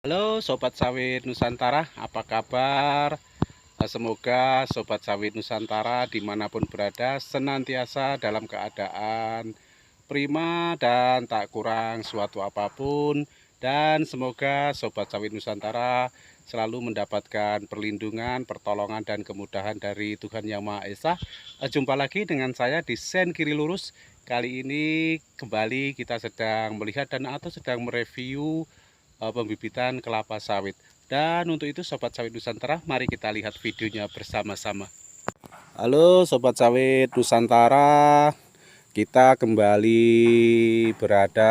Halo Sobat Sawit Nusantara, apa kabar? Semoga Sobat Sawit Nusantara dimanapun berada senantiasa dalam keadaan prima dan tak kurang suatu apapun. Dan semoga Sobat Sawit Nusantara selalu mendapatkan perlindungan, pertolongan, dan kemudahan dari Tuhan Yang Maha Esa. Jumpa lagi dengan saya di Sen Kiri Lurus. Kali ini kembali kita sedang melihat dan atau sedang mereview pembibitan kelapa sawit. Dan untuk itu Sobat Sawit Nusantara, mari kita lihat videonya bersama-sama. Halo Sobat Sawit Nusantara, kita kembali berada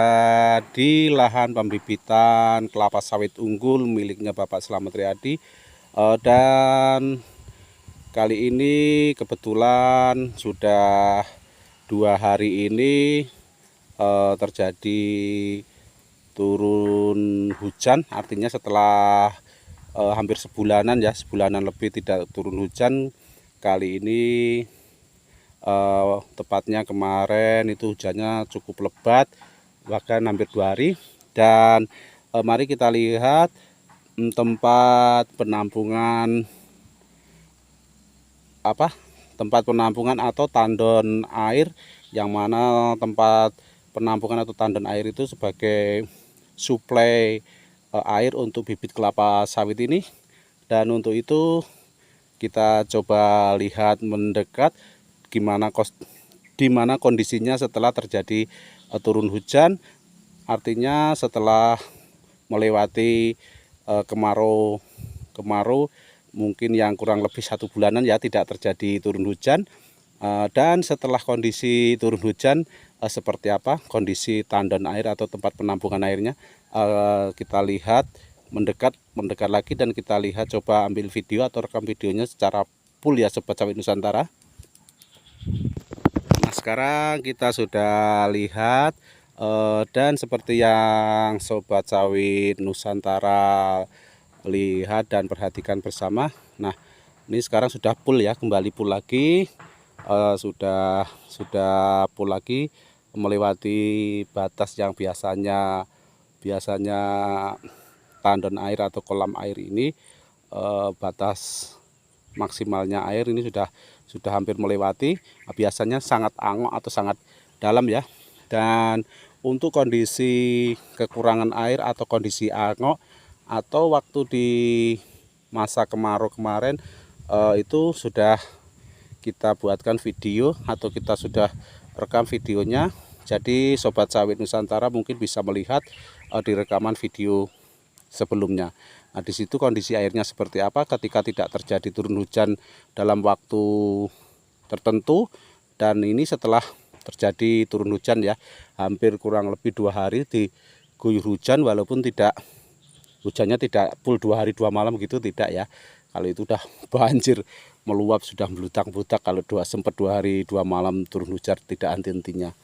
di lahan pembibitan kelapa sawit unggul miliknya Bapak Slamet Riyadi. Dan kali ini kebetulan sudah 2 hari ini terjadi turun hujan, artinya setelah hampir sebulanan ya, sebulanan lebih tidak turun hujan. Kali ini tepatnya kemarin itu hujannya cukup lebat, bahkan hampir 2 hari. Dan mari kita lihat tempat penampungan tempat penampungan atau tandon air, yang mana tempat penampungan atau tandon air itu sebagai suplai air untuk bibit kelapa sawit ini. Dan untuk itu kita coba lihat mendekat di mana kondisinya setelah terjadi turun hujan, artinya setelah melewati kemarau mungkin yang kurang lebih 1 bulanan ya, tidak terjadi turun hujan. Dan setelah kondisi turun hujan seperti apa kondisi tandon air atau tempat penampungan airnya, kita lihat mendekat lagi, dan kita lihat, coba ambil video atau rekam videonya secara full ya Sobat Sawit Nusantara. Nah, sekarang kita sudah lihat dan seperti yang Sobat Sawit Nusantara lihat dan perhatikan bersama. Nah, ini sekarang sudah full ya, kembali full lagi. Sudah full lagi, melewati batas yang biasanya tandon air atau kolam air ini, batas maksimalnya air ini sudah hampir melewati. Biasanya sangat angok atau sangat dalam ya. Dan untuk kondisi kekurangan air atau kondisi angok atau waktu di masa kemarau kemarin, itu sudah kita buatkan video atau kita sudah rekam videonya. Jadi Sobat Sawit Nusantara mungkin bisa melihat di rekaman video sebelumnya. Nah, di situ kondisi airnya seperti apa ketika tidak terjadi turun hujan dalam waktu tertentu. Dan ini setelah terjadi turun hujan ya, hampir kurang lebih 2 hari diguyur hujan, walaupun hujannya tidak full 2 hari 2 malam gitu, tidak ya. Kalau itu udah banjir meluap, sudah melutak-lutak kalau sempat 2 hari 2 malam turun hujan tidak henti-hentinya.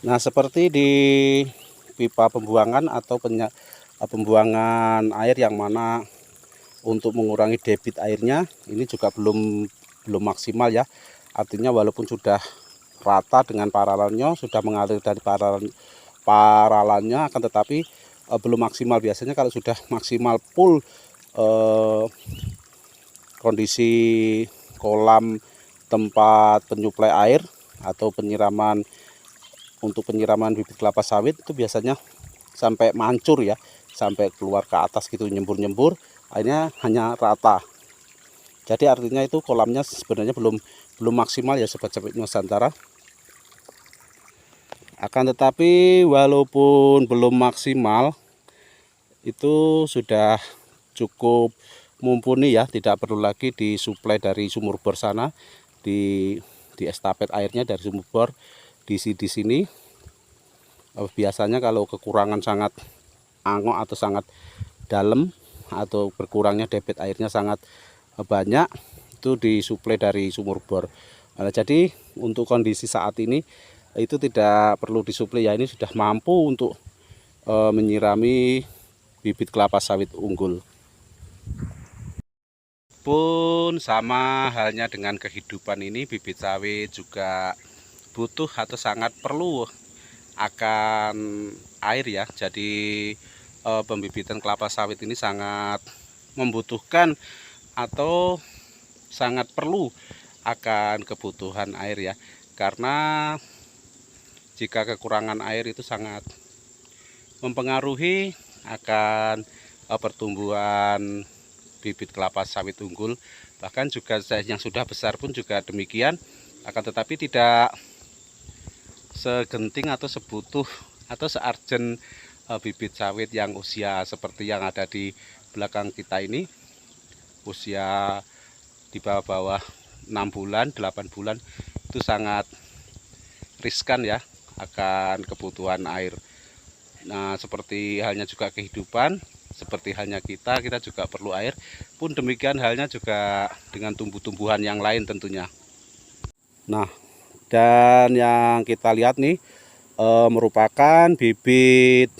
Nah, seperti di pipa pembuangan atau pembuangan air, yang mana untuk mengurangi debit airnya ini juga belum maksimal ya. Artinya walaupun sudah rata dengan paralelnya, sudah mengalir dari paralannya, akan tetapi belum maksimal. Biasanya kalau sudah maksimal full kondisi kolam tempat penyuplai air atau untuk penyiraman bibit kelapa sawit, itu biasanya sampai mancur ya, sampai keluar ke atas gitu, nyembur-nyembur, akhirnya hanya rata. Jadi artinya itu kolamnya sebenarnya belum maksimal ya Sobat Sawit Nusantara. Akan tetapi walaupun belum maksimal, itu sudah cukup mumpuni ya, tidak perlu lagi disuplai dari sumur bor sana, di estafet airnya dari sumur bor di sini. Biasanya kalau kekurangan sangat angok atau sangat dalam, atau berkurangnya debit airnya sangat banyak, itu disuplai dari sumur bor. Nah, jadi untuk kondisi saat ini itu tidak perlu disuplai ya, ini sudah mampu untuk menyirami bibit kelapa sawit unggul. Pun sama halnya dengan kehidupan ini, bibit sawit juga butuh atau sangat perlu akan air ya. Jadi pembibitan kelapa sawit ini sangat membutuhkan atau sangat perlu akan kebutuhan air ya, karena jika kekurangan air itu sangat mempengaruhi akan pertumbuhan bibit kelapa sawit unggul. Bahkan juga yang sudah besar pun juga demikian, akan tetapi tidak segenting atau sebutuh atau searjen bibit sawit yang usia seperti yang ada di belakang kita ini, usia di bawah 6 bulan 8 bulan, itu sangat riskan ya akan kebutuhan air. Nah, seperti halnya juga kehidupan, seperti halnya kita juga perlu air, pun demikian halnya juga dengan tumbuh-tumbuhan yang lain tentunya. Nah, dan yang kita lihat nih merupakan bibit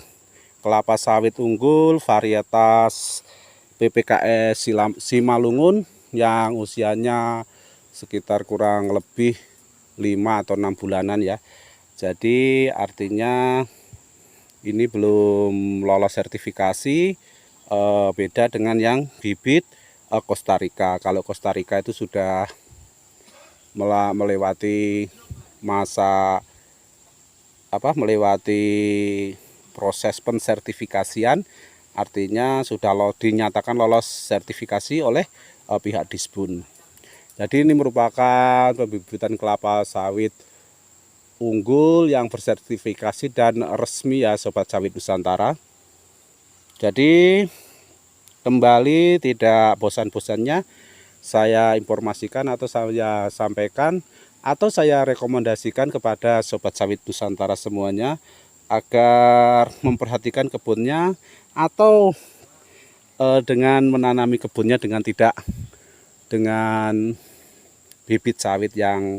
kelapa sawit unggul varietas PPKS Simalungun yang usianya sekitar kurang lebih 5 atau 6 bulanan ya. Jadi artinya ini belum lolos sertifikasi, beda dengan yang bibit Costa Rica. Kalau Costa Rica itu sudah melewati masa melewati proses pensertifikasian, artinya sudah dinyatakan lolos sertifikasi oleh pihak Disbun. Jadi ini merupakan pembibitan kelapa sawit unggul yang bersertifikasi dan resmi ya Sobat Sawit Nusantara. Jadi kembali tidak bosan-bosannya saya informasikan atau saya sampaikan atau saya rekomendasikan kepada Sobat Sawit Nusantara semuanya agar memperhatikan kebunnya atau dengan menanami kebunnya dengan tidak dengan bibit sawit yang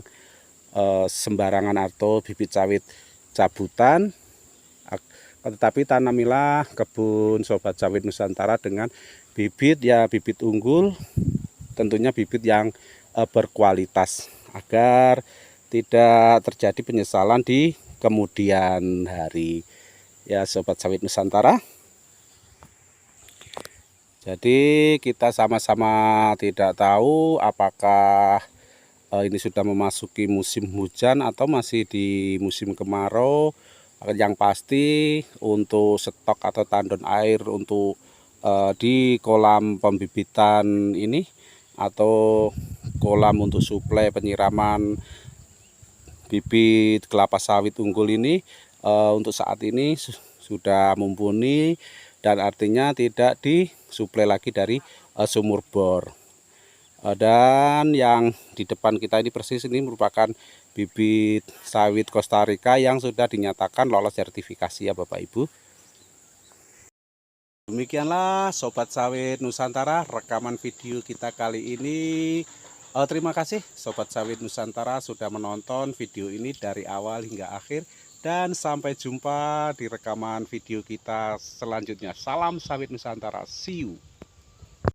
sembarangan atau bibit sawit cabutan, tetapi tanamilah kebun Sobat Sawit Nusantara dengan bibit ya bibit unggul, tentunya bibit yang berkualitas agar tidak terjadi penyesalan di kemudian hari ya Sobat Sawit Nusantara. Jadi kita sama-sama tidak tahu apakah ini sudah memasuki musim hujan atau masih di musim kemarau. Yang pasti untuk stok atau tandon air untuk di kolam pembibitan ini atau kolam untuk suplai penyiraman bibit kelapa sawit unggul ini untuk saat ini sudah mumpuni, dan artinya tidak disuplai lagi dari sumur bor. Dan yang di depan kita ini persis ini merupakan bibit sawit Costa Rica yang sudah dinyatakan lolos sertifikasi ya Bapak Ibu. Demikianlah Sobat Sawit Nusantara rekaman video kita kali ini. Terima kasih Sobat Sawit Nusantara sudah menonton video ini dari awal hingga akhir, dan sampai jumpa di rekaman video kita selanjutnya. Salam Sawit Nusantara, see you.